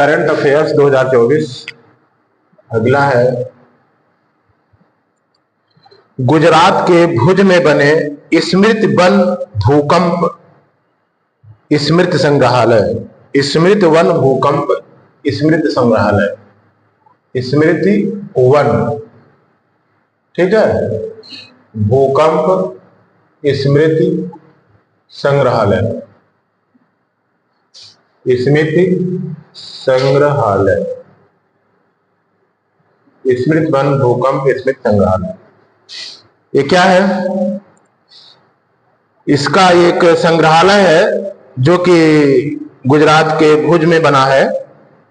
Current affairs 2024। अगला है, गुजरात के भुज में बने स्मृति वन भूकंप स्मृति संग्रहालय, स्मृति वन भूकंप स्मृति संग्रहालय, स्मृति वन, ठीक है, भूकंप स्मृति संग्रहालय, स्मृति संग्रहालय, स्मृति वन भूकंप स्मृति संग्रहालय। ये क्या है? इसका एक संग्रहालय है जो कि गुजरात के भुज में बना है,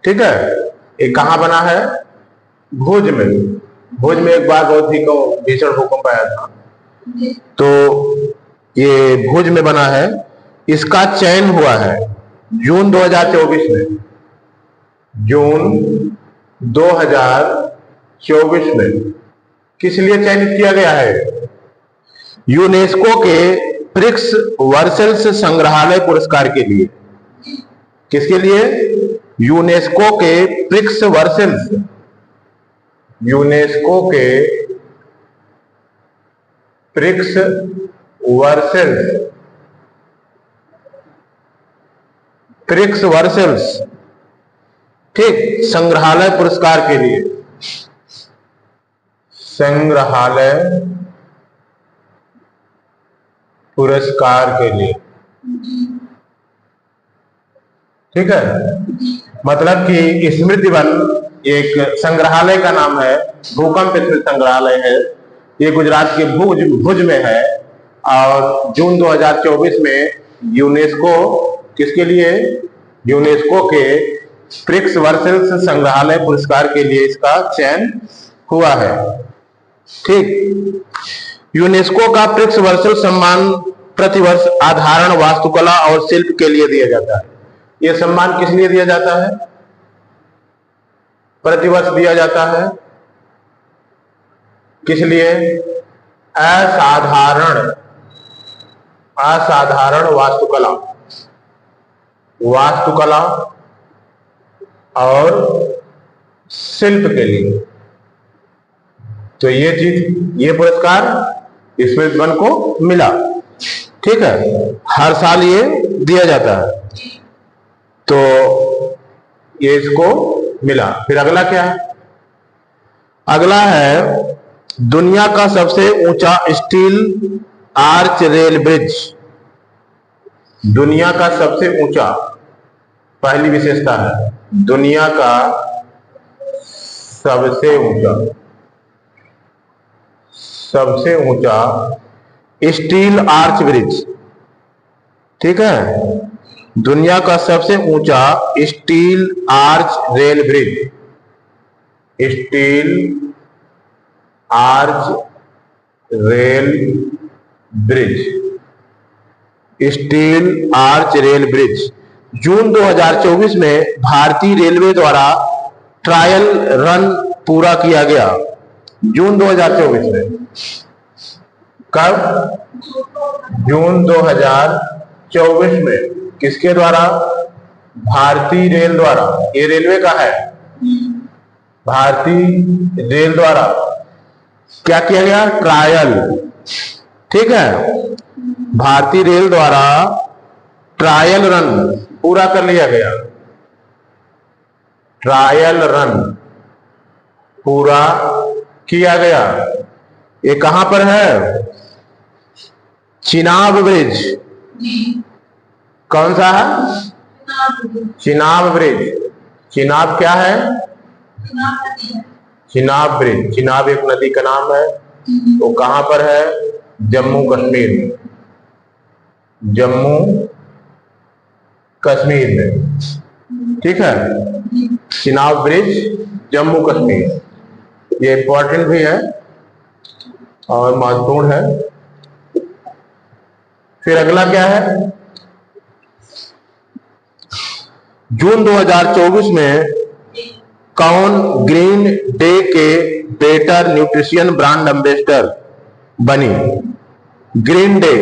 ठीक है। ये कहाँ बना है? भुज में। भुज में एक बार बहुत ही भीषण भूकंप आया था, तो ये भुज में बना है। इसका चयन हुआ है जून 2024 में, जून 2024 में। किस लिए चयनित किया गया है? यूनेस्को के प्रिक्स वर्सेल्स संग्रहालय पुरस्कार के लिए। किसके लिए? यूनेस्को के प्रिक्स वर्सेल्स, यूनेस्को के प्रिक्स वर्सेल्स, प्रिक्स वर्सेल्स, ठीक, संग्रहालय पुरस्कार के लिए, संग्रहालय पुरस्कार के लिए, ठीक है। मतलब कि स्मृति वन एक संग्रहालय का नाम है, भूकंप स्मृति संग्रहालय है। ये गुजरात के भुज में है और जून 2024 में यूनेस्को, किसके लिए? यूनेस्को के प्रिक्स वर्सेल्स संग्रहालय पुरस्कार के लिए इसका चयन हुआ है, ठीक। यूनेस्को का प्रिक्स वर्सेल्स सम्मान प्रतिवर्ष असाधारण वास्तुकला और शिल्प के लिए दिया जाता है। यह सम्मान किस लिए दिया जाता है? प्रतिवर्ष दिया जाता है। किस लिए? असाधारण, असाधारण वास्तुकला, वास्तुकला और शिल्प के लिए। तो ये चीज, ये पुरस्कार स्मृति वन को मिला, ठीक है। हर साल ये दिया जाता है, तो ये इसको मिला। फिर अगला क्या है? अगला है दुनिया का सबसे ऊंचा स्टील आर्च रेल ब्रिज। दुनिया का सबसे ऊंचा, पहली विशेषता है दुनिया का सबसे ऊंचा, सबसे ऊंचा स्टील आर्च ब्रिज, ठीक है। दुनिया का सबसे ऊंचा steel arch rail bridge, steel arch rail bridge, steel arch rail bridge जून 2024 में भारतीय रेलवे द्वारा ट्रायल रन पूरा किया गया। जून 2024 में, कब? जून 2024 में। किसके द्वारा? भारतीय रेल द्वारा। ये रेलवे का है, भारतीय रेल द्वारा क्या किया गया? ट्रायल, ठीक है। भारतीय रेल द्वारा ट्रायल रन पूरा कर लिया गया, ट्रायल रन पूरा किया गया। ये कहां पर है? चिनाब ब्रिज। कौन सा है? चिनाब ब्रिज। चिनाब क्या है? चिनाब ब्रिज। चिनाब एक नदी का नाम है। वो कहां पर है? जम्मू कश्मीर में, जम्मू कश्मीर में, ठीक है। चिनाब ब्रिज, जम्मू कश्मीर। ये इंपॉर्टेंट भी है और महत्वपूर्ण है। फिर अगला क्या है? जून 2024 में कौन ग्रीन डे के बेटर न्यूट्रिशन ब्रांड एम्बेसडर बनी? ग्रीन डे,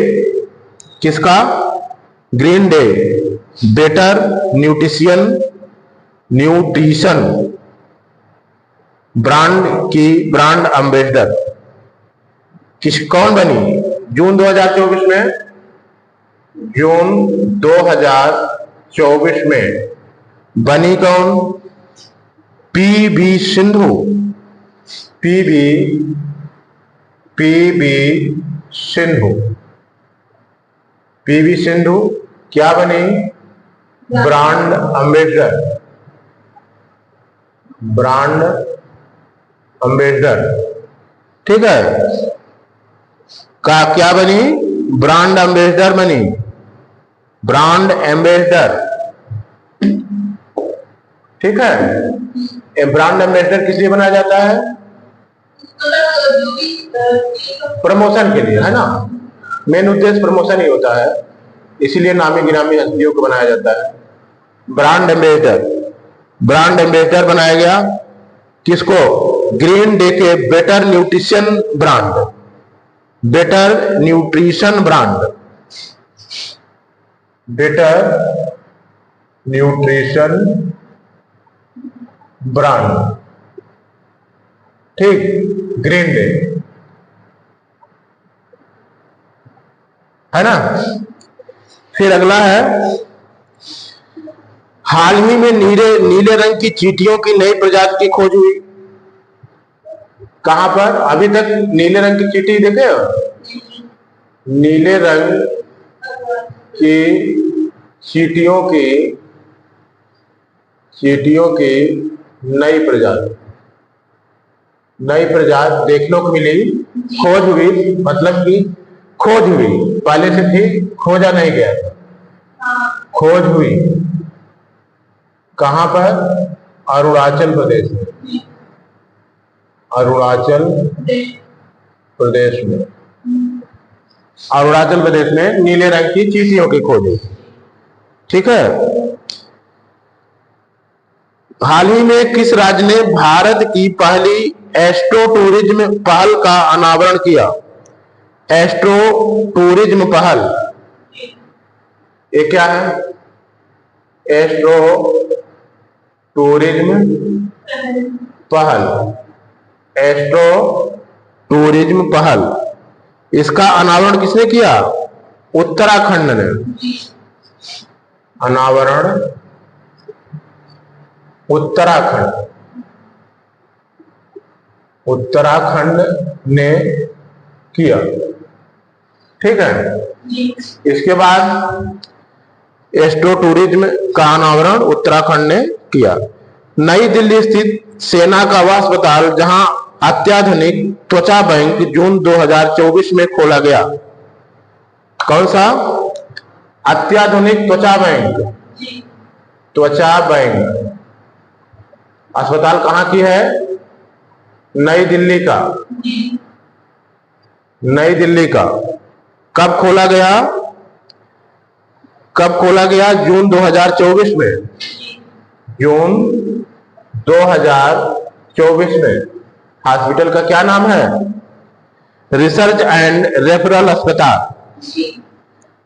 किसका? Green day better nutrition nutrition brand की ब्रांड एम्बेसडर कौन बनी जून 2024 में? जून 2024 में बनी कौन? PV Sindhu. PV Sindhu. PV Sindhu क्या बनी? Brand ambassador. ब्रांड एम्बेसडर, ठीक है। क्या बनी? ब्रांड एम्बेसडर बनी। ब्रांड एम्बेसडर, ठीक है। ब्रांड एम्बेसडर किस लिए बनाया जाता है? प्रमोशन के लिए, है ना। मेन उद्देश्य प्रमोशन ही होता है, इसीलिए नामी गिरामी हस्तियों को बनाया जाता है। ब्रांड एम्बेसडर, ब्रांड एम्बेसडर बनाया गया किसको? ग्रीन डे के better nutrition brand. Better nutrition brand. Better nutrition brand, ठीक। ग्रीन डे, है ना। फिर अगला है, हाल ही में नीले रंग की चींटियों की नई प्रजाति की खोज हुई। कहां पर? अभी तक नीले रंग की चींटी देखे हो? नीले रंग की चींटियों की नई प्रजाति देखने को मिली। खोज हुई मतलब कि खोज हुई, पहले से थी, खोजा नहीं गया था। खोज हुई कहां पर? अरुणाचल प्रदेश में। अरुणाचल प्रदेश में। अरुणाचल प्रदेश में नीले रंग की चींटियों की खोज हुई, ठीक है। हाल ही में किस राज्य ने भारत की पहली एस्ट्रो टूरिज्म पहल का अनावरण किया? एस्ट्रो टूरिज्म पहल, ये क्या है? एस्ट्रो टूरिज्म पहल। एस्ट्रो टूरिज्म पहल, इसका अनावरण किसने किया? उत्तराखंड ने। अनावरण उत्तराखंड ने किया, ठीक है। इसके बाद एस्ट्रो टूरिज्म का अनावरण उत्तराखंड ने किया। नई दिल्ली स्थित सेना का वह अस्पताल जहां अत्याधुनिक त्वचा बैंक जून 2024 में खोला गया। कौन सा? अत्याधुनिक त्वचा बैंक। त्वचा बैंक अस्पताल कहां की है? नई दिल्ली का। नई दिल्ली का। कब खोला गया? कब खोला गया? जून 2024 में। जून 2024 में। हॉस्पिटल का क्या नाम है? रिसर्च एंड रेफरल अस्पताल।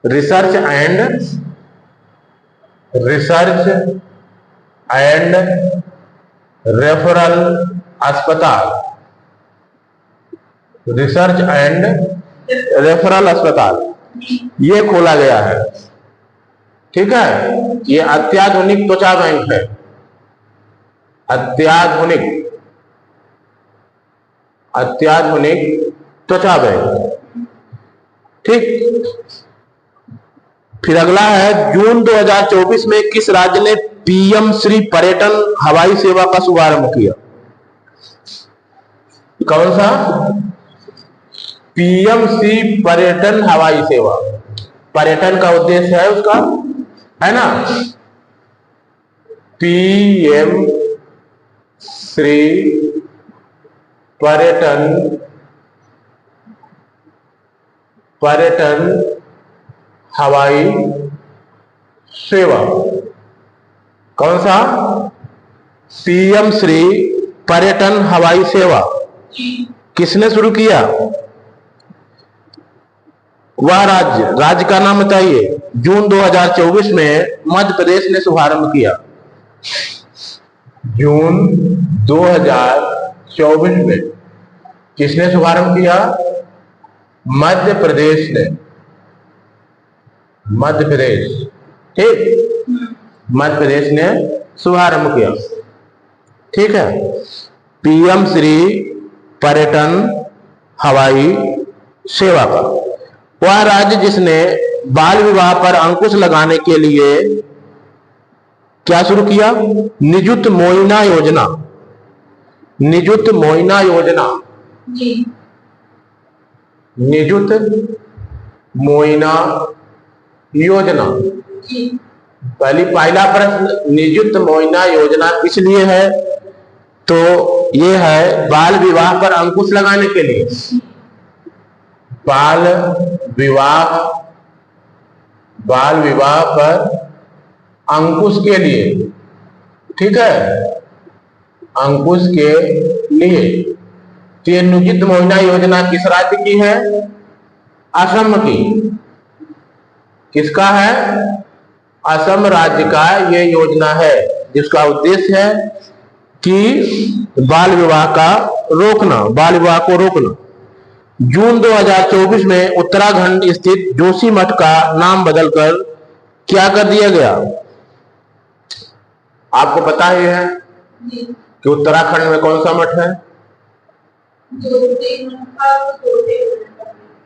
रिसर्च एंड रेफरल अस्पताल। रिसर्च एंड रेफरल अस्पताल ये खोला गया है, ठीक है। ये अत्याधुनिक त्वचा बैंक है। अत्याधुनिक त्वचा बैंक, ठीक। फिर अगला है, जून 2024 में किस राज्य ने पीएम श्री पर्यटन हवाई सेवा का शुभारंभ किया? कौन सा? पीएम श्री पर्यटन हवाई सेवा। पर्यटन का उद्देश्य है उसका, है ना। पीएम श्री पर्यटन हवाई सेवा। कौन सा? पीएम श्री पर्यटन हवाई सेवा किसने शुरू किया? वह राज्य का नाम बताइए। जून 2024 में मध्य प्रदेश ने शुभारंभ किया। जून 2024 में किसने शुभारंभ किया? मध्य प्रदेश ने। मध्य प्रदेश, ठीक, मध्य प्रदेश ने शुभारंभ किया। ठीक है। पीएम श्री पर्यटन हवाई सेवा का वह राज्य जिसने बाल विवाह पर अंकुश लगाने के लिए क्या शुरू किया? निजुत मोइना योजना। निजुत मोइना योजना जी। निजुत मोइना योजना जी। पहला प्रश्न, निजुत मोइना योजना किस लिए है? तो ये है बाल विवाह पर अंकुश लगाने के लिए। बाल विवाह पर अंकुश के लिए, ठीक है, अंकुश के लिए। तो ये निजुत मोइना योजना किस राज्य की है? असम की। किसका है? असम राज्य का ये योजना है, जिसका उद्देश्य है कि बाल विवाह को रोकना। जून 2024 में उत्तराखंड स्थित जोशीमठ का नाम बदलकर क्या कर दिया गया? आपको पता ही है कि उत्तराखंड में कौन सा मठ है?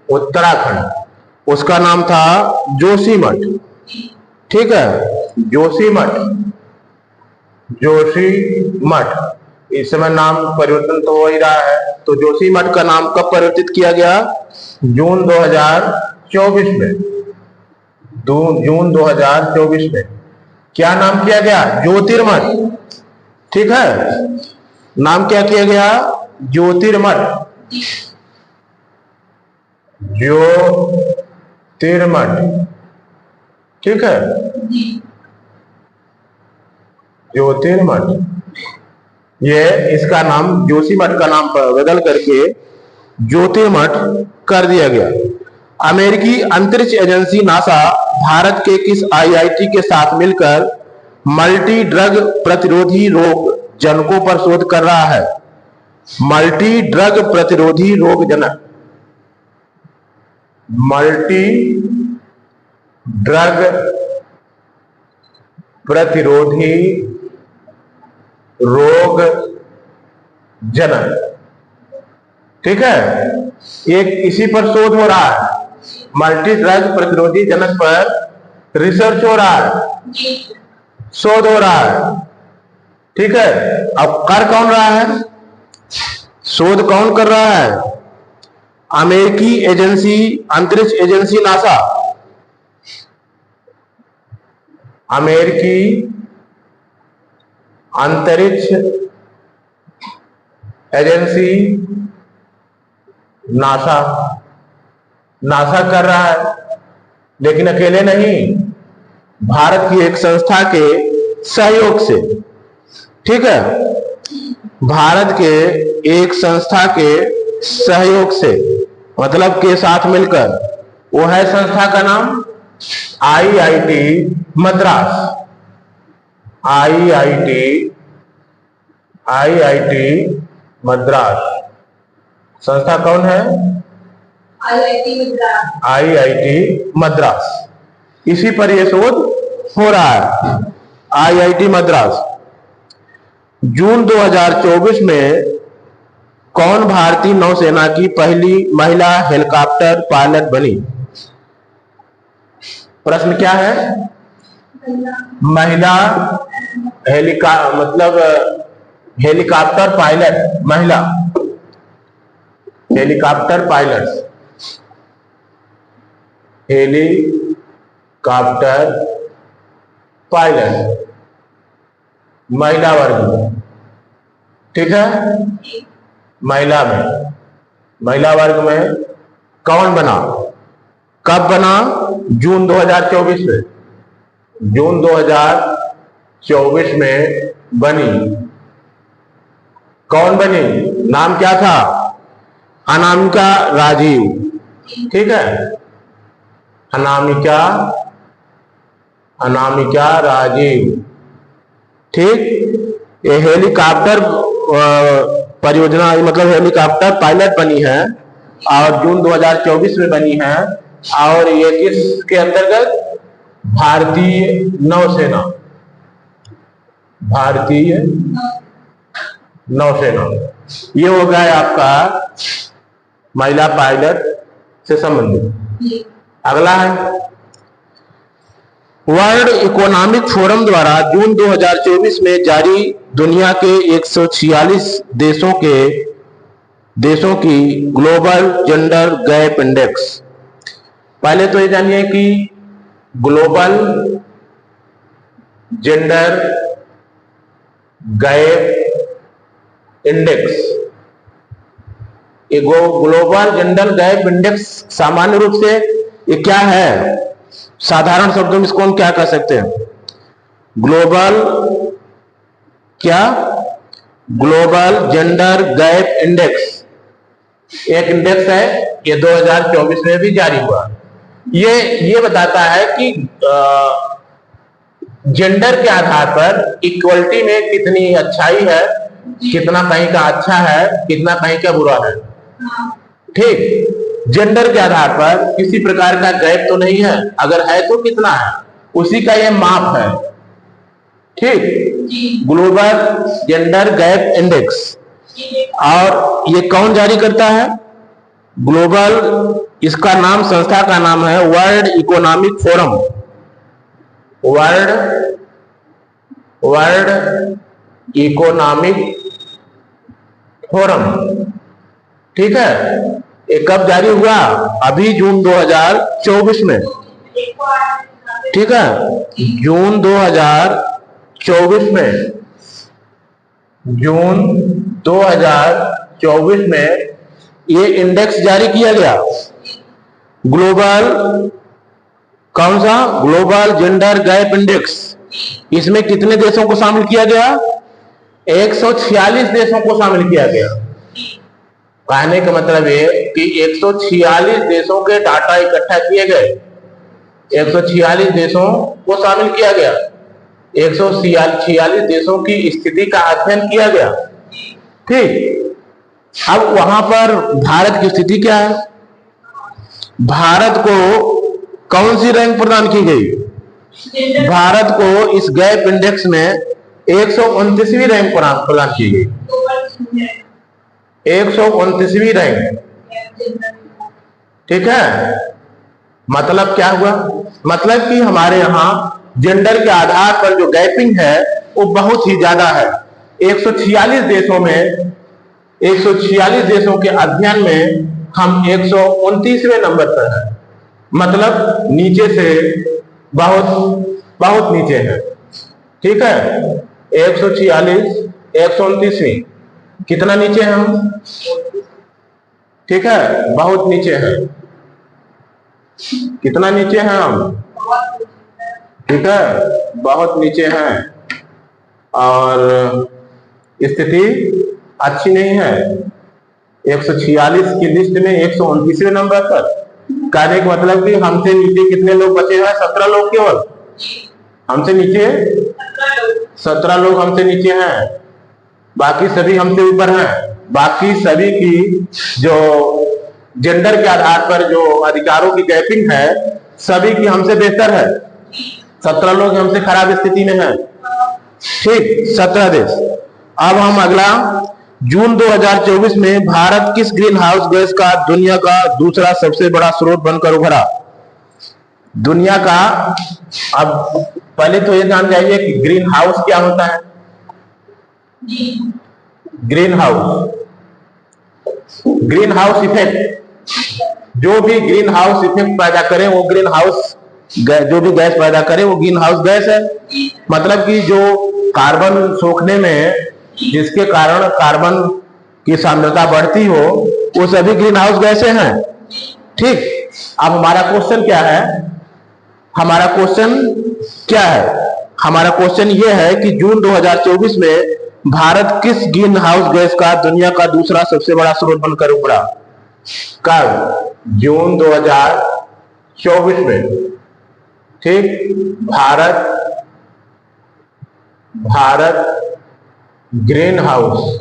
उत्तराखंड, उसका नाम था जोशीमठ। ठीक है, जोशीमठ। इस समय नाम परिवर्तन तो हो ही रहा है। तो जोशीमठ का नाम कब परिवर्तित किया गया? जून 2024 में। जून 2024 में क्या नाम किया गया? ज्योतिर्मठ। ठीक है, नाम क्या किया गया? ज्योतिर्मठ। ज्योतिर्मठ, ठीक है, ज्योतिर्मठ। ये इसका नाम जोशीमठ का नाम बदल करके ज्योतिर्मठ कर दिया गया। अमेरिकी अंतरिक्ष एजेंसी नासा भारत के किस आईआईटी के साथ मिलकर मल्टी ड्रग प्रतिरोधी रोग जनकों पर शोध कर रहा है? मल्टी ड्रग प्रतिरोधी रोग जनक, मल्टी ड्रग प्रतिरोधी रोग जनक, ठीक है, एक इसी पर शोध हो रहा है। मल्टी ड्रग प्रतिरोधी जनक पर रिसर्च हो रहा है, शोध हो रहा है। ठीक है, अब कर कौन रहा है? शोध कौन कर रहा है? अमेरिकी एजेंसी, अंतरिक्ष एजेंसी नासा। अमेरिकी अंतरिक्ष एजेंसी नासा कर रहा है, लेकिन अकेले नहीं, भारत की एक संस्था के सहयोग से। ठीक है, भारत के एक संस्था के सहयोग से, मतलब के साथ मिलकर। वो है संस्था का नाम आईआईटी मद्रास। आईआईटी मद्रास संस्था कौन है? आईआईटी मद्रास। इसी पर यह शोध हो रहा है, आईआईटी मद्रास। जून 2024 में कौन भारतीय नौसेना की पहली महिला हेलीकॉप्टर पायलट बनी? प्रश्न क्या है? महिला हेलीकॉप्टर पायलट, महिला हेलीकॉप्टर पायलट, हेलीकॉप्टर पायलट महिला वर्ग में। ठीक है, महिला वर्ग में कौन बना? कब बना? जून 2024 में। जून 2024 में बनी। कौन बनी? नाम क्या था? अनामिका राजीव। ठीक है, अनामिका राजीव। ठीक, ये हेलीकॉप्टर परियोजना, मतलब हेलीकॉप्टर पायलट बनी है और जून 2024 में बनी है। और ये किसके अंतर्गत? भारतीय नौसेना, भारतीय नौसेना। ये हो गया आपका महिला पायलट से संबंधित। अगला है वर्ल्ड इकोनॉमिक फोरम द्वारा जून 2024 में जारी दुनिया के 146 देशों की ग्लोबल जेंडर गैप इंडेक्स। पहले तो ये जानिए कि global gender gap index, global gender gap index सामान्य रूप से ये क्या है? साधारण शब्दों में इसको हम क्या कह सकते हैं? ग्लोबल जेंडर गैप इंडेक्स एक इंडेक्स है, ये 2024 में भी जारी हुआ। ये बताता है कि जेंडर के आधार पर इक्वलिटी में कितनी अच्छाई है, कितना कहीं का अच्छा है, कितना कहीं का बुरा है। ठीक, जेंडर के आधार पर किसी प्रकार का गैप तो नहीं है, अगर है तो कितना है, उसी का ये माप है। ठीक, ग्लोबल जेंडर गैप इंडेक्स। और ये कौन जारी करता है? ग्लोबल, इसका नाम, संस्था का नाम है world economic forum, world economic forum. ठीक है, ये कब जारी हुआ? अभी जून 2024 में। ठीक है, जून 2024 में, जून 2024 में ये इंडेक्स जारी किया गया। ग्लोबल, कौन सा? Global gender gap index. इसमें कितने देशों को शामिल किया गया? 146 देशों को शामिल किया गया। कहने का मतलब है कि 146 देशों के डाटा इकट्ठा किए गए, 146 देशों को शामिल किया गया, 146 देशों की स्थिति का अध्ययन किया गया। ठीक, अब वहां पर भारत की स्थिति क्या है? भारत को कौन सी रैंक प्रदान की गई? भारत को इस गैप इंडेक्स में 129वीं रैंक प्रदान की गई, 129वीं रैंक। ठीक है, मतलब क्या हुआ? मतलब कि हमारे यहाँ जेंडर के आधार पर जो गैपिंग है वो बहुत ही ज्यादा है। 146 देशों में, 146 देशों के अध्ययन में हम 129वें नंबर पर है, मतलब नीचे से बहुत नीचे है। ठीक है, 146, 129वीं, कितना नीचे हैं हम? ठीक है, बहुत नीचे है। कितना नीचे हैं हम? ठीक है, बहुत नीचे हैं और स्थिति अच्छी नहीं है। 146 की लिस्ट में 129वें नंबर पर। कहने का मतलब कि हमसे नीचे कितने लोग बचे हैं? 17 लोग केवल हमसे नीचे, 17 लोग हमसे नीचे हैं, बाकी सभी हमसे ऊपर हैं। बाकी सभी की जो जेंडर के आधार पर जो अधिकारों की गैपिंग है, सभी की हमसे बेहतर है। 17 लोग हमसे खराब स्थिति में हैं। ठीक, 17 देश। अब हम अगला, जून 2024 में भारत किस ग्रीन हाउस गैस का दुनिया का दूसरा सबसे बड़ा स्रोत बनकर उभरा? दुनिया का, अब पहले तो ये जान जाइए कि ग्रीन हाउस क्या होता है। ग्रीन हाउस इफेक्ट, जो भी ग्रीन हाउस इफेक्ट पैदा करे वो ग्रीन हाउस, जो भी गैस पैदा करे वो ग्रीन हाउस गैस है। मतलब कि जो कार्बन सोखने में, जिसके कारण कार्बन की सांद्रता बढ़ती हो, वो सभी ग्रीन हाउस गैसें हैं। ठीक, अब हमारा क्वेश्चन क्या है? हमारा क्वेश्चन ये है कि जून 2024 में भारत किस ग्रीन हाउस गैस का दुनिया का दूसरा सबसे बड़ा स्रोत बनकर उभरा? कब? जून 2024 में। ठीक, भारत ग्रीन हाउस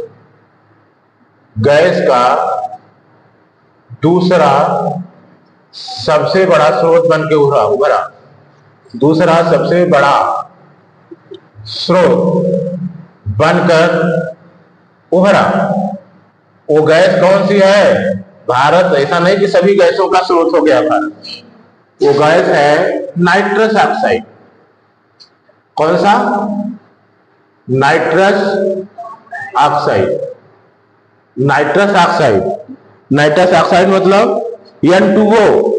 गैस का दूसरा सबसे बड़ा स्रोत बन के उभरा। दूसरा सबसे बड़ा स्रोत बनकर उभरा। वो गैस कौन सी है? भारत। ऐसा नहीं कि सभी गैसों का स्रोत हो गया भारत। वो गैस है नाइट्रस ऑक्साइड। कौन सा? Nitrous oxide. Nitrous oxide. Nitrous oxide मतलब N2O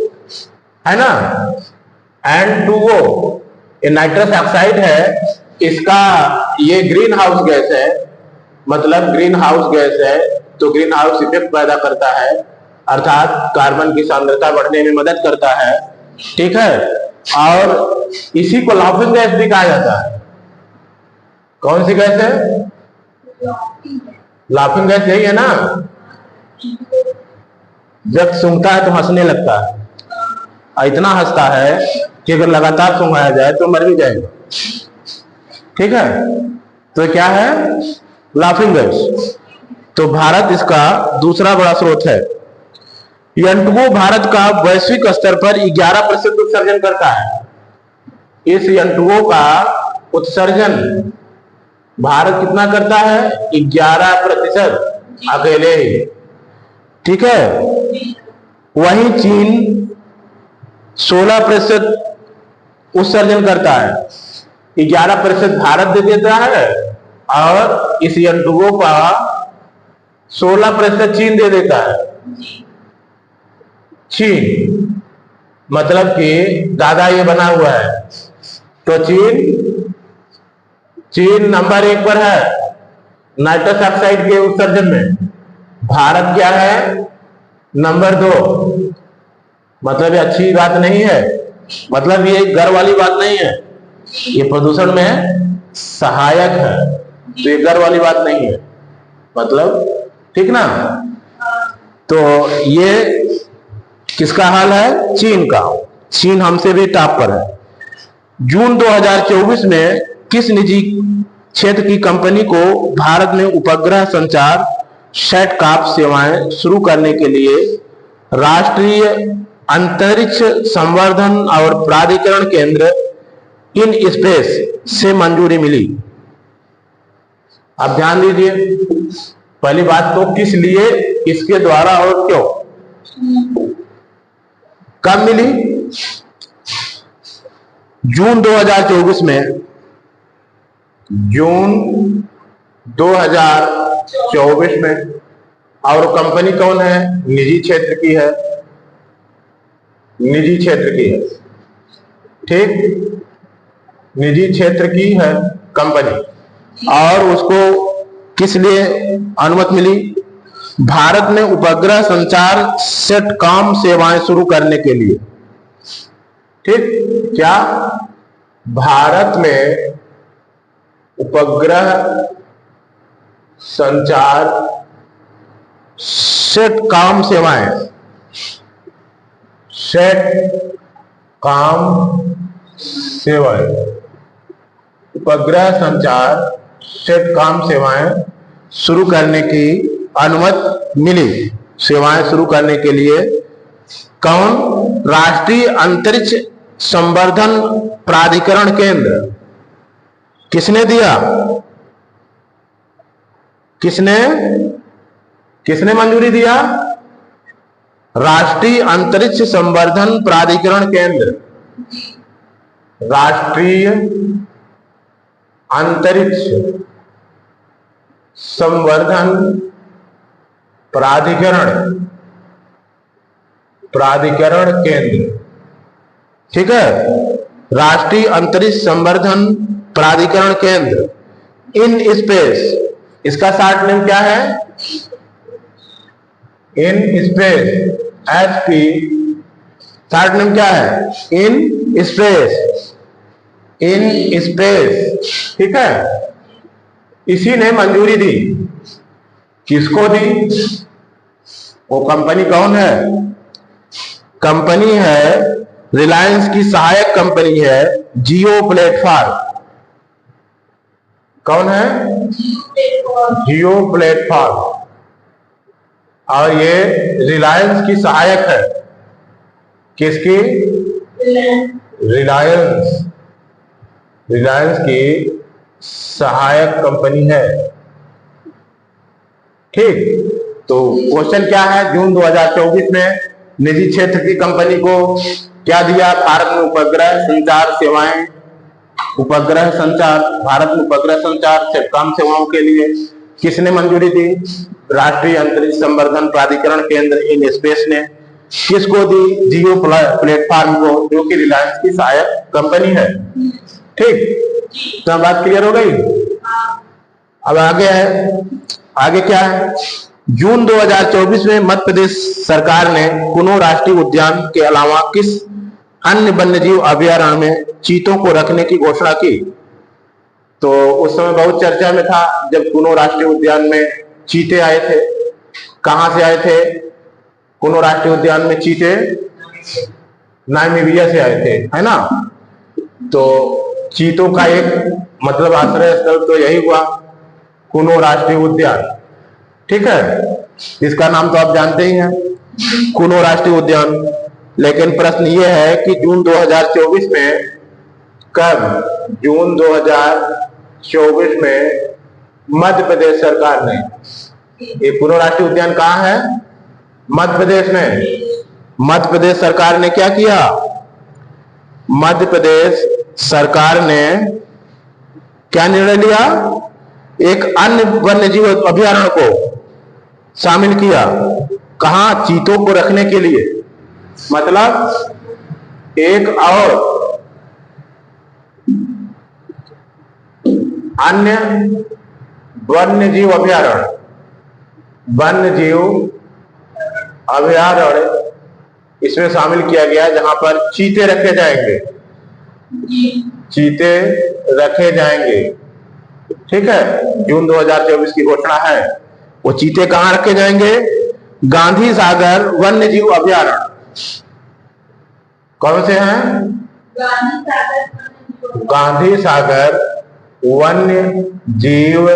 है ना, N2O। ये नाइट्रस ऑक्साइड है। इसका ये ग्रीन हाउस गैस है, मतलब ग्रीन हाउस गैस है तो ग्रीन हाउस इफेक्ट पैदा करता है, अर्थात कार्बन की सांद्रता बढ़ने में मदद करता है। ठीक है, और इसी को लाफिंग गैस भी कहा जाता है। कौन सी गैस है? लाफिंग गैस यही है ना। जब सूंघता है तो हंसने लगता है, और इतना हंसता है कि अगर लगातार सूंघाया जाए तो मर भी जाएगा। ठीक है, तो क्या है? Laughing gas. तो भारत इसका दूसरा बड़ा स्रोत है। N2O भारत का वैश्विक स्तर पर 11% उत्सर्जन करता है। इस N2O का उत्सर्जन भारत कितना करता है? 11% अकेले ही। ठीक है, वहीं चीन 16% उत्सर्जन करता है। 11% भारत दे देता है और इस N2O का 16% चीन दे देता है। चीन मतलब कि दादा ये बना हुआ है, तो चीन नंबर 1 पर है नाइट्रस ऑक्साइड के उत्सर्जन में। भारत क्या है? नंबर 2। मतलब ये अच्छी बात नहीं है, मतलब ये गर्व वाली बात नहीं है, ये प्रदूषण में सहायक है, तो ये गर्व वाली बात नहीं है, मतलब ठीक ना। तो ये किसका हाल है? चीन का। चीन हमसे भी टॉप पर है। जून 2024 में किस निजी क्षेत्र की कंपनी को भारत में उपग्रह संचार सैटकॉम सेवाएं शुरू करने के लिए राष्ट्रीय अंतरिक्ष संवर्धन और प्राधिकरण केंद्र इन स्पेस से मंजूरी मिली? आप ध्यान दीजिए, पहली बात तो किस लिए, किसके द्वारा और क्यों, कब मिली? जून 2024 में। जून 2024 में। और कंपनी कौन है? निजी क्षेत्र की है। निजी क्षेत्र की है, ठीक, निजी क्षेत्र की है कंपनी। और उसको किस लिए अनुमति मिली? भारत में उपग्रह संचार सैटकॉम सेवाएं शुरू करने के लिए। ठीक, क्या भारत में उपग्रह संचार सैटकॉम सेवाएं, सैटकॉम सेवाएं, उपग्रह संचार सैटकॉम सेवाएं शुरू करने की अनुमति मिली। सेवाएं शुरू करने के लिए कौन? राष्ट्रीय अंतरिक्ष संवर्धन प्राधिकरण केंद्र। किसने दिया? किसने मंजूरी दिया? राष्ट्रीय अंतरिक्ष संवर्धन प्राधिकरण केंद्र। राष्ट्रीय अंतरिक्ष संवर्धन प्राधिकरण केंद्र। ठीक है, राष्ट्रीय अंतरिक्ष संवर्धन प्राधिकरण केंद्र इन स्पेस। इसका शॉर्ट नेम क्या है? In space, HP। Short name क्या है? In space, in space. ठीक है, इसी ने मंजूरी दी। किसको दी? वो कंपनी कौन है? कंपनी है रिलायंस की सहायक कंपनी है जियो प्लेटफॉर्म। कौन है? जियो प्लेटफॉर्म। और ये रिलायंस की सहायक है। किसकी? रिलायंस की सहायक कंपनी है। ठीक, तो क्वेश्चन क्या है? जून 2024 में निजी क्षेत्र की कंपनी को क्या दिया? भारत में उपग्रह संचार सेवाएं, उपग्रह संचार, भारत में उपग्रह संचार सेटकॉम सेवाओं के लिए किसने मंजूरी दी? राष्ट्रीय अंतरिक्ष संवर्धन प्राधिकरण केंद्र इन स्पेस ने। किसको दी? जियो प्लेटफॉर्म को, जो कि रिलायंस की सहायक कंपनी है। ठीक, तो बात क्लियर हो गई। अब आगे है, आगे क्या है? जून 2024 में मध्य प्रदेश सरकार ने कुनो राष्ट्रीय उद्यान के अलावा किस अन्य वन्यजीव अभयारण्य में चीतों को रखने की घोषणा की? तो उस समय बहुत चर्चा में था जब कुनो राष्ट्रीय उद्यान में चीते आए थे। कहां से आए थे? कुनो राष्ट्रीय उद्यान में चीते नामीबिया से आए थे, है ना। तो चीतों का एक मतलब आश्रय स्थल तो यही हुआ, कुनो राष्ट्रीय उद्यान। ठीक है, इसका नाम तो आप जानते ही हैं, कुनो राष्ट्रीय उद्यान। लेकिन प्रश्न ये है कि जून 2024 में कब? जून 2024 में मध्य प्रदेश सरकार ने, ये कुनो राष्ट्रीय उद्यान कहाँ है? मध्य प्रदेश में। मध्य प्रदेश सरकार ने क्या किया? मध्य प्रदेश सरकार ने क्या निर्णय लिया? एक अन्य वन्यजीव अभयारण्य को शामिल किया। कहां? चीतों को रखने के लिए। मतलब एक और अन्य वन्यजीव अभयारण्य, इसमें शामिल किया गया, जहां पर चीते रखे जाएंगे। चीते रखे जाएंगे। ठीक है, जून 2024 की घोषणा है। वो चीते कहां रखे जाएंगे? गांधी सागर वन्यजीव अभयारण्य। कौन से हैं? गांधी सागर वन्य जीव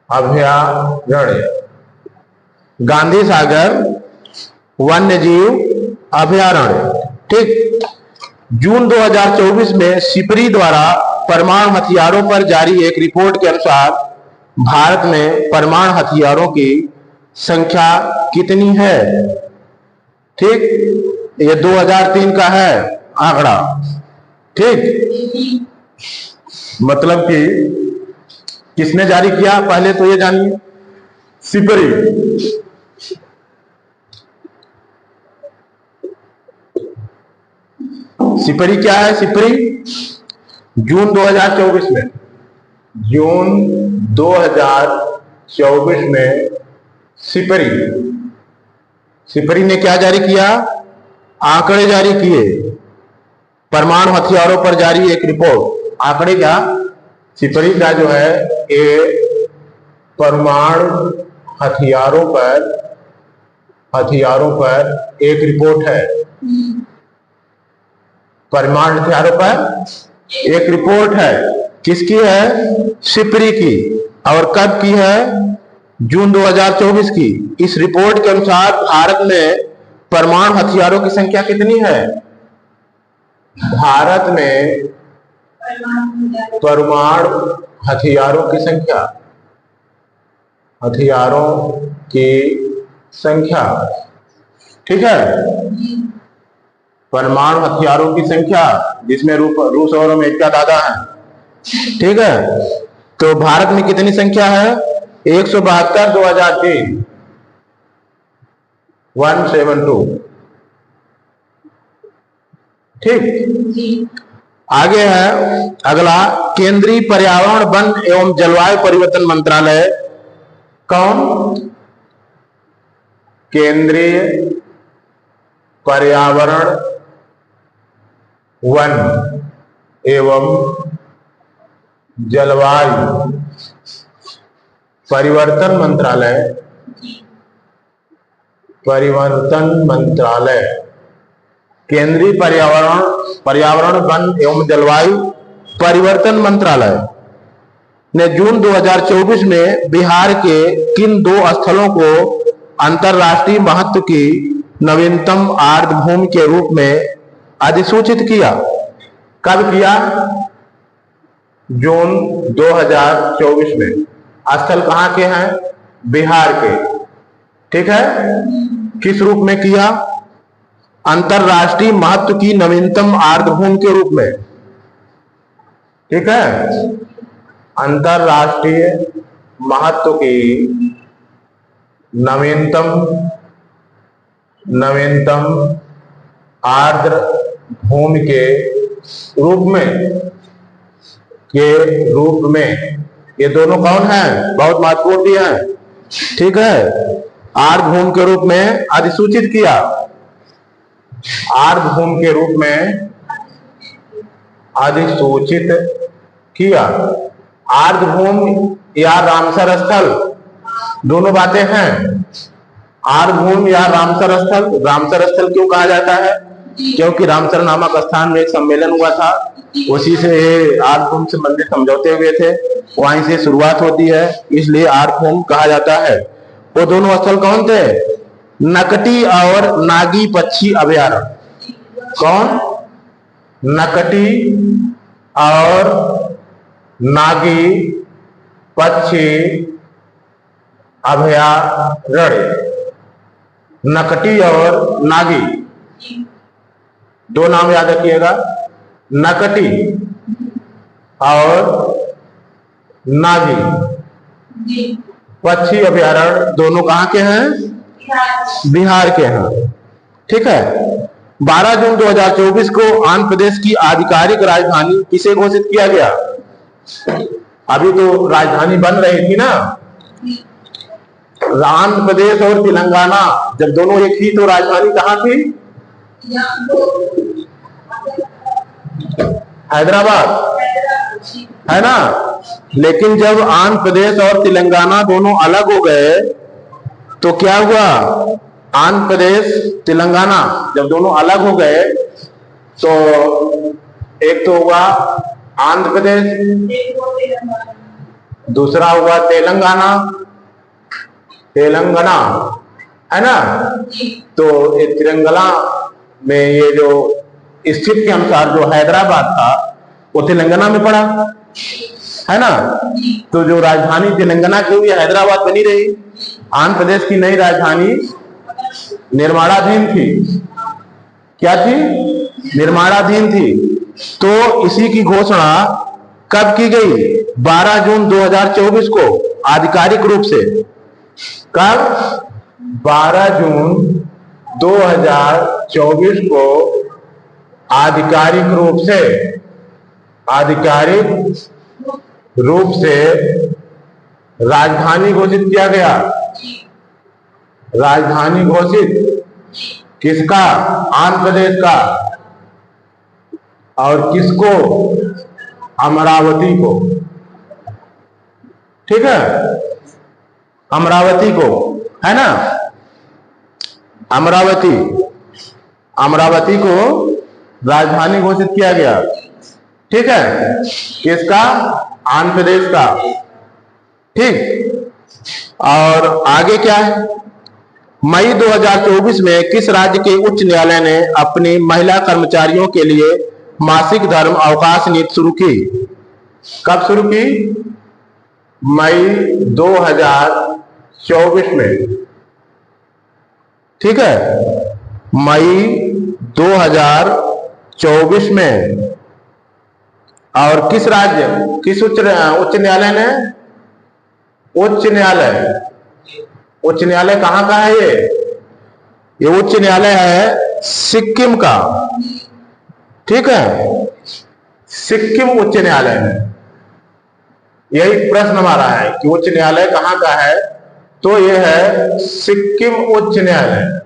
अभयारण्य। गांधी सागर वन्य जीव अभयारण्य। ठीक, जून 2024 में सिपरी द्वारा परमाणु हथियारों पर जारी एक रिपोर्ट के अनुसार भारत में परमाणु हथियारों की संख्या कितनी है? ठीक, ये 2003 का है आंकड़ा। ठीक, मतलब कि किसने जारी किया? पहले तो ये जानिए, सिपरी। सिपरी क्या है? सिपरी जून 2024 में, जून 2024 में सिपरी ने क्या जारी किया? आंकड़े जारी किए, परमाणु हथियारों पर जारी एक रिपोर्ट। आंकड़े क्या? सिपरी का जो है ये परमाणु हथियारों पर एक रिपोर्ट है। परमाणु हथियारों पर एक रिपोर्ट है। किसकी है? सिपरी की। और कब की है? जून 2024 की। इस रिपोर्ट के अनुसार भारत में परमाणु हथियारों की संख्या कितनी है? भारत में परमाणु हथियारों की संख्या, ठीक है, परमाणु हथियारों की संख्या, जिसमें रूस और अमेरिका दादा हैं। ठीक है, तो भारत में कितनी संख्या है? 172, 2003, 172। ठीक, आगे है अगला, केंद्रीय पर्यावरण वन एवं जलवायु परिवर्तन मंत्रालय। कौन? केंद्रीय पर्यावरण वन एवं जलवायु परिवर्तन मंत्रालय, केंद्रीय पर्यावरण वन एवं जलवायु परिवर्तन मंत्रालय। ने जून 2024 में बिहार के किन दो स्थलों को अंतर्राष्ट्रीय महत्व की नवीनतम आर्द्रभूमि के रूप में अधिसूचित किया? कब किया? जून 2024 में। स्थल कहां के हैं? बिहार के। ठीक है, किस रूप में किया? अंतर्राष्ट्रीय महत्व की नवीनतम आर्द्रभूमि के रूप में। ठीक है, अंतर्राष्ट्रीय महत्व की नवीनतम आर्द्र भूमि के रूप में ये दोनों कौन है? बहुत महत्वपूर्ण भी है। ठीक है, आर्द्र भूमि के रूप में अधिसूचित किया। आर्द्र भूमि के रूप में अधिसूचित किया। आर्द्र भूमि या रामसर स्थल, दोनों बातें हैं। आर्द्र भूमि या रामसर स्थल। रामसर स्थल क्यों कहा जाता है? क्योंकि रामसर नामक स्थान में एक सम्मेलन हुआ था, उसी से आर्द्र भूमि संबंधित समझौते हुए थे, वहीं से शुरुआत होती है, इसलिए आर्द्र भूमि कहा जाता है। वो दोनों स्थल कौन थे? नकटी और नागी पक्षी अभयारण्य। कौन? नकटी और नागी पक्षी अभयारण्य। नकटी और नागी, दो नाम याद रखिएगा, नकटी और नागी पक्षी अभयारण्य दोनों कहां के हैं? बिहार के हैं। ठीक है, 12 जून 2024 को आंध्र प्रदेश की आधिकारिक राजधानी किसे घोषित किया गया? अभी तो राजधानी बन रही थी ना, आंध्र प्रदेश और तेलंगाना जब दोनों एक ही, तो राजधानी कहां थी? हैदराबाद, है ना। लेकिन जब आंध्र प्रदेश और तेलंगाना दोनों अलग हो गए तो क्या हुआ? आंध्र प्रदेश तेलंगाना जब दोनों अलग हो गए तो एक तो हुआ आंध्र प्रदेश, दूसरा हुआ तेलंगाना, है ना। तो ये तेलंगाना में ये जो स्थित के अनुसार जो हैदराबाद था वो तेलंगाना में पड़ा, है ना। तो जो राजधानी तेलंगाना की हुई हैदराबाद बनी रही। आंध्र प्रदेश की नई राजधानी निर्माणाधीन थी। क्या थी? निर्माणाधीन थी। तो इसी की घोषणा कब की गई? 12 जून 2024 को आधिकारिक रूप से। कब? 12 जून 2024 को आधिकारिक रूप से राजधानी घोषित किया गया। राजधानी घोषित किसका? आंध्र प्रदेश का। और किसको? अमरावती को। ठीक है, अमरावती को, है ना। अमरावती को राजधानी घोषित किया गया। ठीक है, किसका? आंध्र प्रदेश का। ठीक, और आगे क्या है? मई 2024 में किस राज्य के उच्च न्यायालय ने अपनी महिला कर्मचारियों के लिए मासिक धर्म अवकाश नीति शुरू की? कब शुरू की? मई 2024 में। ठीक है, मई 2024 में। और किस राज्य, किस उच्च न्यायालय ने? उच्च न्यायालय कहां का है? ये उच्च न्यायालय है सिक्किम का। ठीक है, सिक्किम उच्च न्यायालय में। यही प्रश्न हमारा है कि उच्च न्यायालय कहां का है, तो यह है सिक्किम उच्च न्यायालय।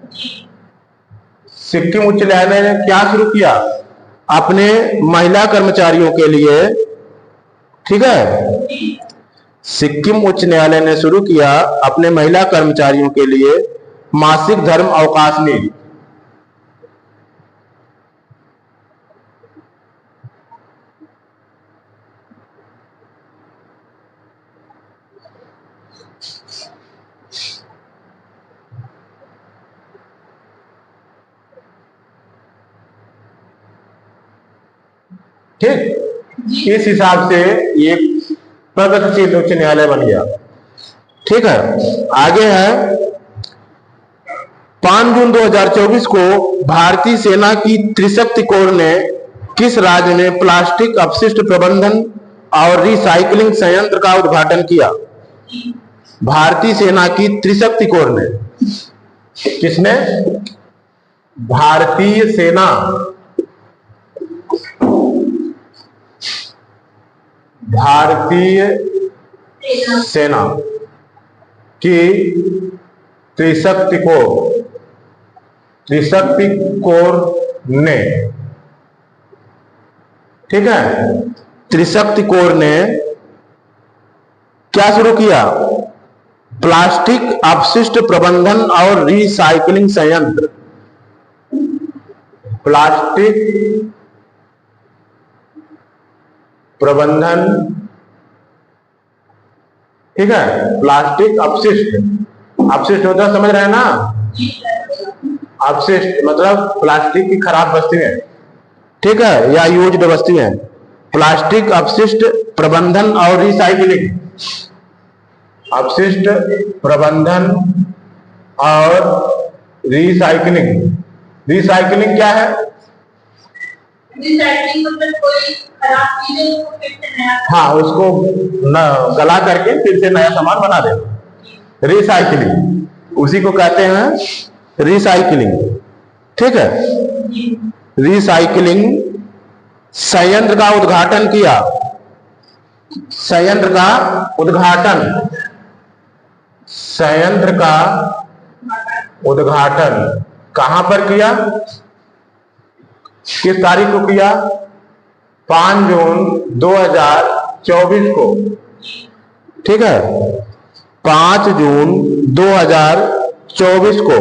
सिक्किम उच्च न्यायालय ने क्या शुरू किया? अपने महिला कर्मचारियों के लिए। ठीक है, सिक्किम उच्च न्यायालय ने शुरू किया अपने महिला कर्मचारियों के लिए मासिक धर्म अवकाश नीति। ठीक, इस हिसाब से ये प्रगतिशील उच्च न्यायालय बन गया। ठीक है, आगे है 5 जून 2024 को भारतीय सेना की त्रिशक्ति कोर ने किस राज्य में प्लास्टिक अपशिष्ट प्रबंधन और रिसाइकलिंग संयंत्र का उद्घाटन किया? भारतीय सेना की त्रिशक्ति कोर ने, किसने? भारतीय सेना की त्रिशक्ति कोर ने, ठीक है, त्रिशक्ति कोर ने क्या शुरू किया? प्लास्टिक अपशिष्ट प्रबंधन और रिसाइकलिंग संयंत्र। प्लास्टिक प्रबंधन, ठीक है, प्लास्टिक अपशिष्ट होता है, समझ रहे हैं ना? अपशिष्ट मतलब प्लास्टिक की खराब वस्तुएं, ठीक है, या यूज्ड वस्तुएं। प्लास्टिक अपशिष्ट प्रबंधन और रिसाइकलिंग, अपशिष्ट प्रबंधन और रिसाइकलिंग क्या है? रिसाइकलिंग मतलब कोई खराब चीजें उसको फिर से नया, हाँ, उसको गला करके फिर से नया सामान बना दे, रिसाइकलिंग, उसी को कहते हैं रिसाइकलिंग। ठीक है, रिसाइकलिंग संयंत्र का उद्घाटन किया। संयंत्र का उद्घाटन कहां पर किया? किस तारीख को किया? 5 जून 2024 को। ठीक है, 5 जून 2024 को।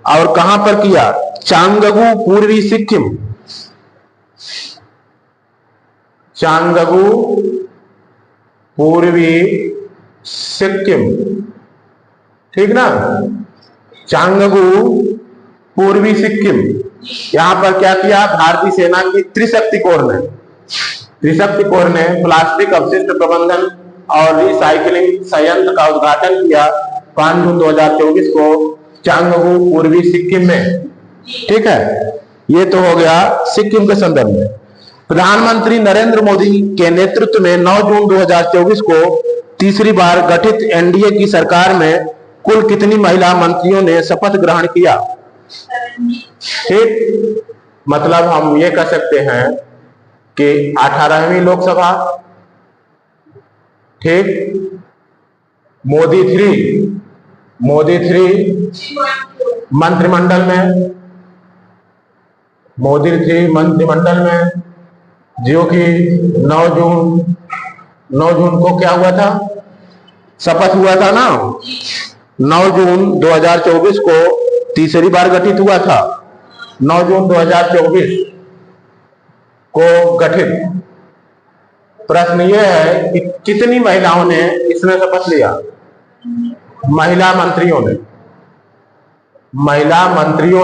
और कहां पर किया? चांगगू, पूर्वी सिक्किम। चांगगू, पूर्वी सिक्किम, ठीक ना? चांगगू, पूर्वी सिक्किम। यहां पर क्या किया? भारतीय सेना की त्रिशक्ति कोर ने प्लास्टिक अपशिष्ट प्रबंधन और रिसाइकलिंग संयंत्र का उद्घाटन किया 5 जून 2024 को चांगगू, पूर्वी सिक्किम में। ठीक है, ये तो हो गया सिक्किम के संदर्भ में। प्रधानमंत्री नरेंद्र मोदी के नेतृत्व में 9 जून 2024 को तीसरी बार गठित एनडीए की सरकार में कुल कितनी महिला मंत्रियों ने शपथ ग्रहण किया? ठीक, मतलब हम ये कह सकते हैं कि 18वीं लोकसभा, ठीक, मोदी 3 मंत्रिमंडल में, जो कि 9 जून को क्या हुआ था? शपथ हुआ था ना। 9 जून 2024 को तीसरी बार गठित हुआ था। 9 जून 2024 को गठित। प्रश्न यह है कि कितनी महिलाओं ने इसमें शपथ लिया? महिला मंत्रियों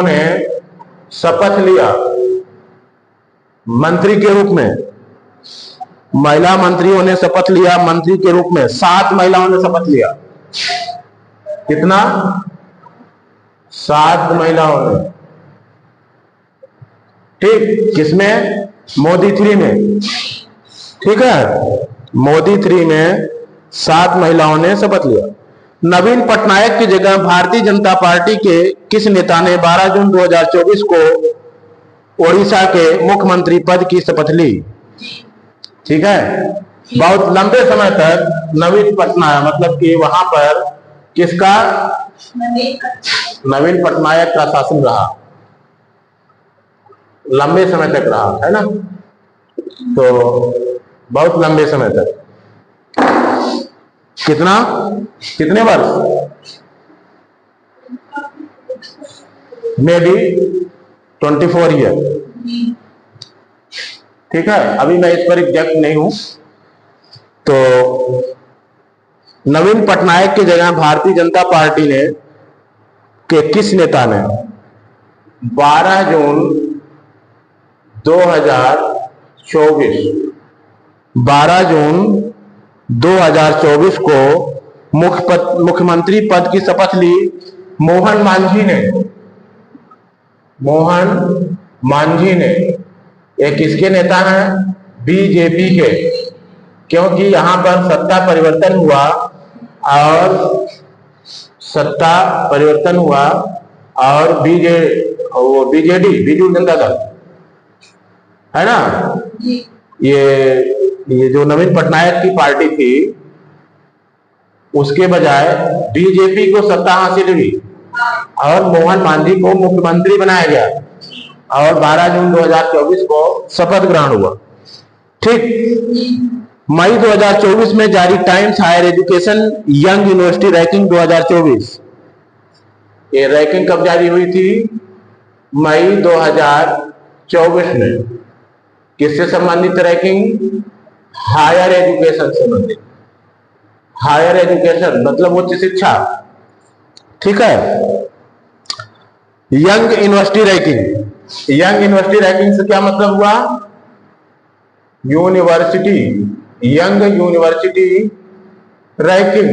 ने शपथ लिया मंत्री के रूप में। महिला मंत्रियों ने शपथ लिया मंत्री के रूप में। 7 महिलाओं ने शपथ लिया। कितना? 7 महिलाओं ने। ठीक, किसमें? मोदी 3 में। ठीक है, मोदी 3 में 7 महिलाओं ने शपथ लिया। नवीन पटनायक की जगह भारतीय जनता पार्टी के किस नेता ने 12 जून 2024 को ओडिशा के मुख्यमंत्री पद की शपथ ली? ठीक है, बहुत लंबे समय तक नवीन पटनायक, मतलब कि वहां पर किसका? नवीन पटनायक का शासन रहा, लंबे समय तक रहा, है ना? तो बहुत लंबे समय तक। कितने वर्ष? May be 24 year. ठीक है, अभी मैं इस पर एग्जैक्ट नहीं हूं। तो नवीन पटनायक की जगह भारतीय जनता पार्टी ने के किस नेता ने 12 जून 12 जून 2024 को मुख्यमंत्री पद की शपथ ली मोहन मांझी ने। मोहन मांझी ने ये किसके नेता हैं? बीजेपी के, क्योंकि यहां पर सत्ता परिवर्तन हुआ और बीजेडी बीजू जनता दल है ना, ये जो नवीन पटनायक की पार्टी थी उसके बजाय बीजेपी को सत्ता हासिल हुई और मोहन मांझी को मुख्यमंत्री बनाया गया और 12 जून 2024 को शपथ ग्रहण हुआ। ठीक। मई 2024 में जारी Times Higher Education Young University ranking 2024, ये रैंकिंग कब जारी हुई थी? मई 2024 में। किससे संबंधित रैंकिंग? हायर एजुकेशन से संबंधित। हायर एजुकेशन मतलब उच्च शिक्षा। ठीक है। Young University ranking, young University ranking से क्या मतलब हुआ? यूनिवर्सिटी, यंग यूनिवर्सिटी रैंकिंग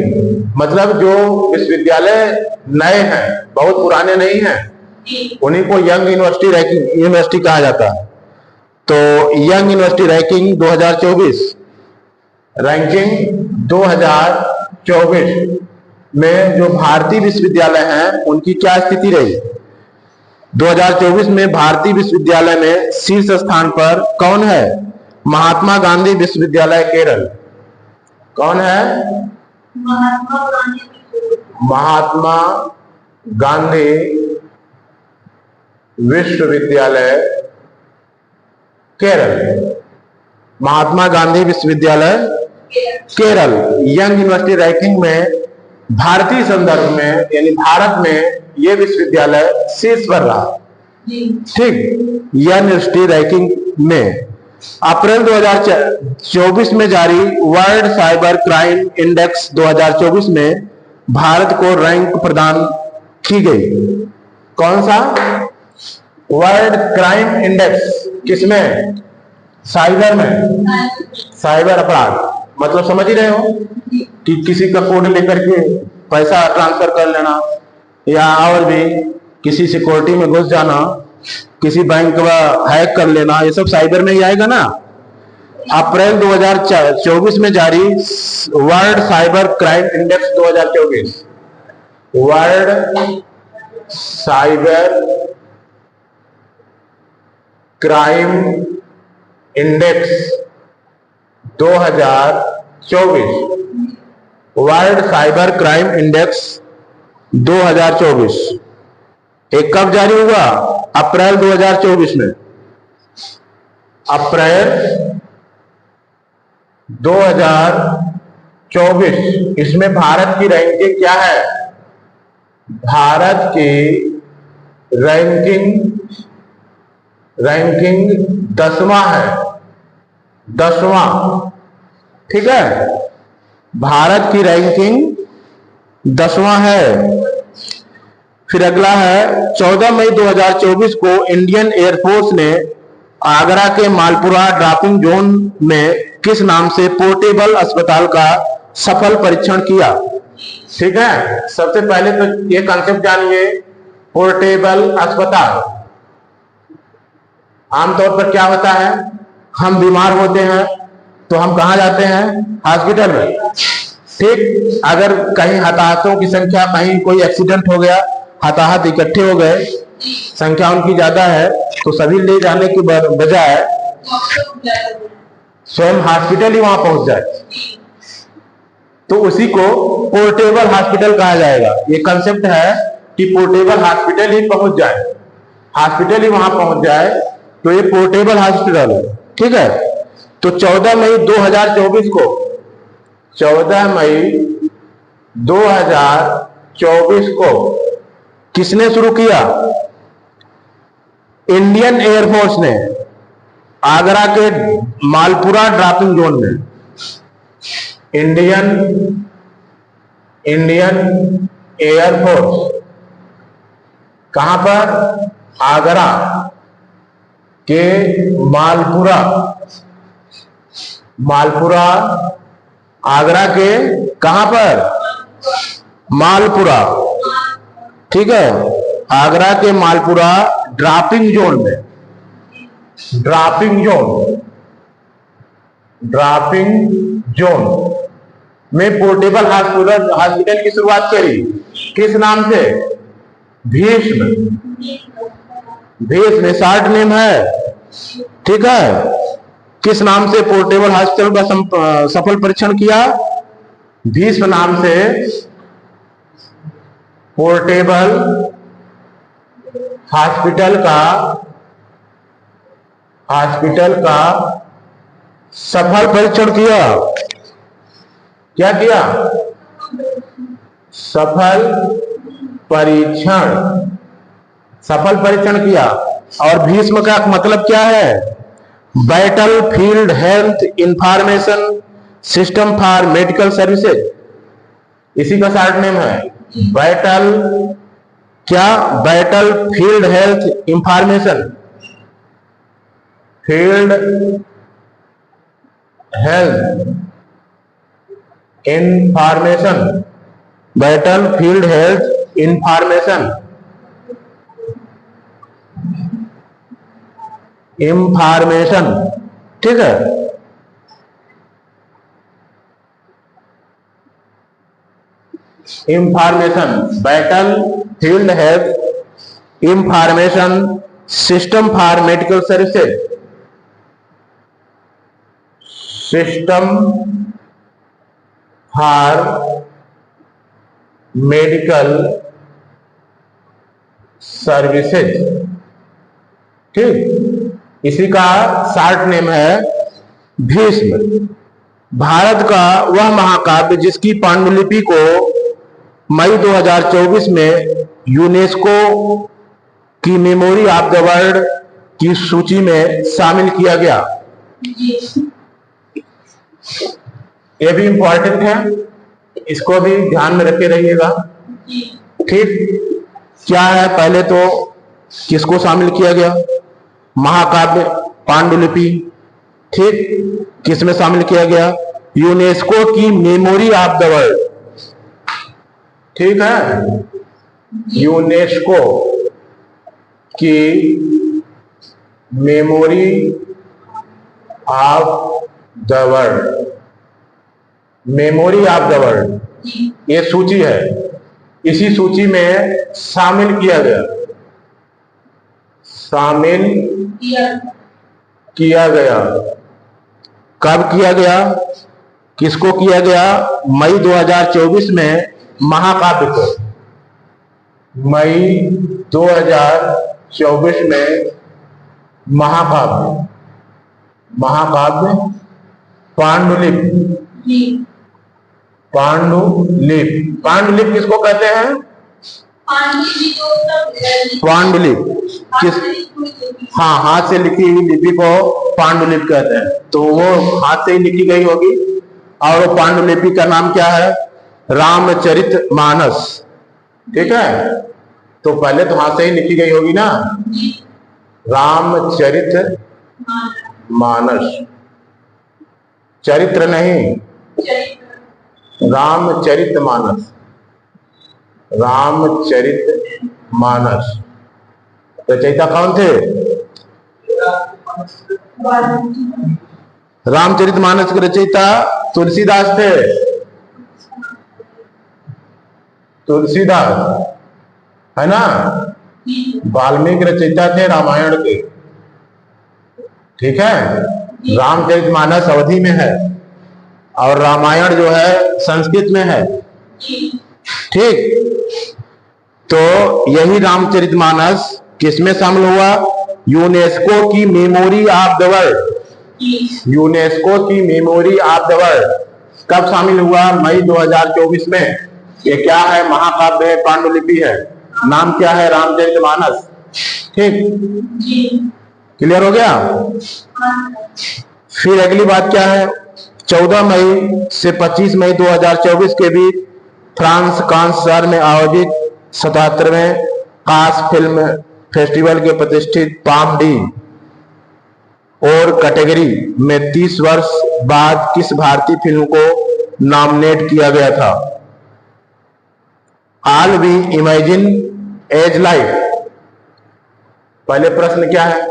मतलब जो विश्वविद्यालय नए हैं, बहुत पुराने नहीं हैं, उन्हीं को यंग यूनिवर्सिटी रैंकिंग यूनिवर्सिटी कहा जाता है। तो यंग यूनिवर्सिटी रैंकिंग 2024, रैंकिंग 2024 में जो भारतीय विश्वविद्यालय हैं उनकी क्या स्थिति रही? 2024 में भारतीय विश्वविद्यालय में शीर्ष स्थान पर कौन है? महात्मा गांधी विश्वविद्यालय केरल। कौन है? महात्मा गांधी विश्वविद्यालय केरल। महात्मा गांधी विश्वविद्यालय केरल यंग यूनिवर्सिटी रैंकिंग में भारतीय संदर्भ में यानी भारत में यह विश्वविद्यालय शीर्ष पर रहा। ठीक। यह यूनिवर्सिटी रैंकिंग में अप्रैल 2024 में जारी वर्ल्ड साइबर क्राइम इंडेक्स 2024 में भारत को रैंक प्रदान की गई। कौन सा? World crime index. किसमें? साइबर में। साइबर अपराध मतलब समझ ही रहे हो कि किसी का कोड लेकर के पैसा ट्रांसफर कर लेना या और भी किसी सिक्योरिटी में घुस जाना, किसी बैंक का हैक कर लेना, ये सब साइबर में ही आएगा ना। अप्रैल 2024 में जारी world cyber crime index 2024, world cyber crime index 2024, world cyber crime index 2024 एक कब जारी हुआ? अप्रैल 2024 में। अप्रैल 2024 इसमें भारत की रैंकिंग क्या है? भारत की रैंकिंग 10वां है, 10वां। ठीक है। भारत की रैंकिंग 10वां है। फिर अगला है 14 मई 2024 को इंडियन एयरफोर्स ने आगरा के मालपुरा ड्रॉपिंग जोन में किस नाम से पोर्टेबल अस्पताल का सफल परीक्षण किया? ठीक है। सबसे पहले तो ये कॉन्सेप्ट जानिए, पोर्टेबल अस्पताल। आमतौर पर क्या होता है, हम बीमार होते हैं तो हम कहाँ जाते हैं? हॉस्पिटल में। ठीक। अगर कहीं हताहतों की संख्या, कहीं कोई एक्सीडेंट हो गया, हताहत इकट्ठे हो गए, संख्या उनकी ज्यादा है, तो सभी ले जाने की बजाय स्वयं हॉस्पिटल ही वहां पहुंच जाए तो उसी को पोर्टेबल हॉस्पिटल कहा जाएगा। ये कंसेप्ट है कि पोर्टेबल हॉस्पिटल ही पहुंच जाए, हॉस्पिटल ही वहां पहुंच जाए तो ये पोर्टेबल हॉस्पिटल है। ठीक है। तो 14 मई 2024 को, 14 मई 2024 को किसने शुरू किया? इंडियन एयरफोर्स ने आगरा के मालपुरा ड्रॉपिंग जोन में। इंडियन एयरफोर्स कहां पर? आगरा के मालपुरा मालपुरा, आगरा के कहां पर? मालपुरा, ठीक है, आगरा के मालपुरा ड्रॉपिंग जोन में, ड्रॉपिंग जोन, ड्रॉपिंग जोन में पोर्टेबल हॉस्पिटल की शुरुआत करी। किस नाम से? भीष्म, भीष्म शॉर्ट नेम है, ठीक है। किस नाम से पोर्टेबल हॉस्पिटल का सफल परीक्षण किया? भीष्म नाम से पोर्टेबल हॉस्पिटल का सफल परीक्षण किया। क्या किया? सफल परीक्षण किया। और भीष्म का मतलब क्या है? Battle field health information system for medical services, इसी का शॉर्ट नेम है। बैटल क्या? Battle field health information, field health information, battle field health information, ठीक है। Information, battle field health information system for medical services, system for medical services, ठीक। इसी का short name है भीष्म। भारत का वह महाकाव्य जिसकी पांडुलिपि को मई 2024 में यूनेस्को की मेमोरी ऑफ द वर्ल्ड की सूची में शामिल किया गया। ये भी इंपॉर्टेंट है, इसको भी ध्यान में रखे रहिएगा, ठीक। क्या है? पहले तो किसको शामिल किया गया? महाकाव्य पांडुलिपि, ठीक। किस में शामिल किया गया? यूनेस्को की मेमोरी ऑफ द वर्ल्ड, ठीक है। यूनेस्को की memory of the world, memory of the world, ये सूची है, इसी सूची में शामिल किया गया, शामिल किया गया। कब किया गया? किसको किया गया? मई 2024 में महाकाव्य को, मई 2024 में महाकाव्य, महाकाव्य पांडुलिपि, पांडुलिपि, पांडुलिपि किसको कहते हैं? पांडुलिपि किस? हाँ, हाथ से लिखी हुई लिपि को पांडुलिपि कहते हैं। तो वो हाथ से ही लिखी गई होगी, और वो पांडुलिपि का नाम क्या है? रामचरितमानस, ठीक है। तो पहले तो हाथ से ही लिखी गई होगी ना, रामचरितमानस, चरित्र नहीं, रामचरितमानस, रामचरितमानस। रचयिता कौन थे? रामचरितमानस के रचयिता तुलसीदास थे, तुलसीदास, है ना। वाल्मीकि रचयिता थे रामायण के, ठीक है। रामचरितमानस अवधी में है और रामायण जो है संस्कृत में है, ठीक। तो यही रामचरितमानस किसमें शामिल हुआ? यूनेस्को की memory of the world, UNESCO की मेमोरी ऑफ द वर्ल्ड कब शामिल हुआ? मई 2024 में। ये क्या है? महाकाव्य है, पांडुलिपि है, नाम क्या है? रामचरितमानस, ठीक। क्लियर हो गया? फिर अगली बात क्या है? 14 मई से 25 मई 2024 के बीच फ्रांस कांस शहर में आयोजित 77वें कांस फिल्म फेस्टिवल के प्रतिष्ठित पाम डी और कैटेगरी में 30 वर्ष बाद किस भारतीय फिल्म को नॉमिनेट किया गया था? All we imagine as life. पहले प्रश्न क्या है?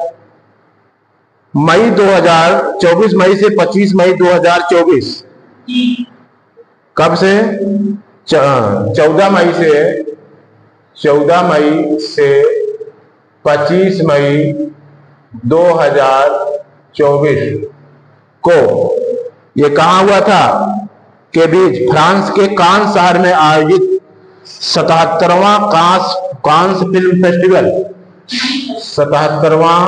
मई 2024, मई से 25 मई 2024। जी। कब से? 14 मई से 25 मई 2024 को ये कहाँ हुआ था? के बीच फ्रांस के कान शहर में आयोजित 77वां कांस फिल्म फेस्टिवल, 77वां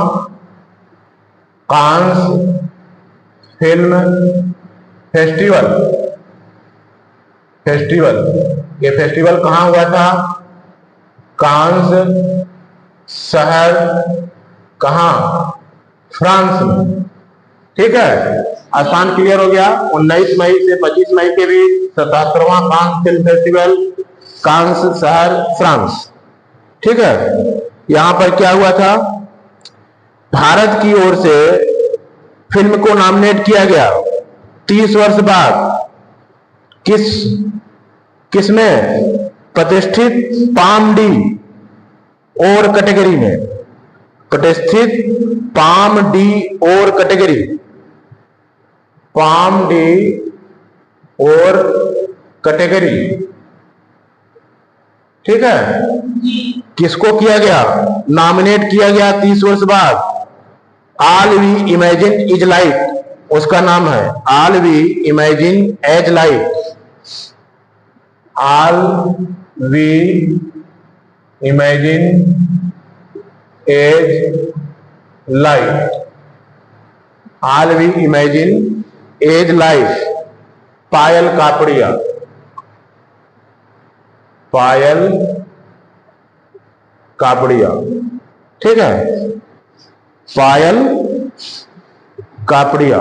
कांस फिल्म फेस्टिवल, ये फेस्टिवल कहाँ हुआ था? कांस शहर, कहाँ? फ्रांस में। ठीक है, आसान क्लियर हो गया। 19 मई से 25 मई के बीच 77वां कांस फिल्म फेस्टिवल, कांस शहर, फ्रांस। ठीक है, यहां पर क्या हुआ था? भारत की ओर से फिल्म को नॉमिनेट किया गया 30 वर्ष बाद। किस में? प्रतिष्ठित पाम डी और कैटेगरी में। प्रतिष्ठित पाम डी और कैटेगरी, पाम डी और कैटेगरी। ठीक है, किसको किया गया? नॉमिनेट किया गया 30 वर्ष बाद। All we imagine is light, उसका नाम है all we imagine as light. All we imagine as light, all we imagine as life. Payal Kapadia, Payal Kapadia. ठीक है, पायल कापड़िया।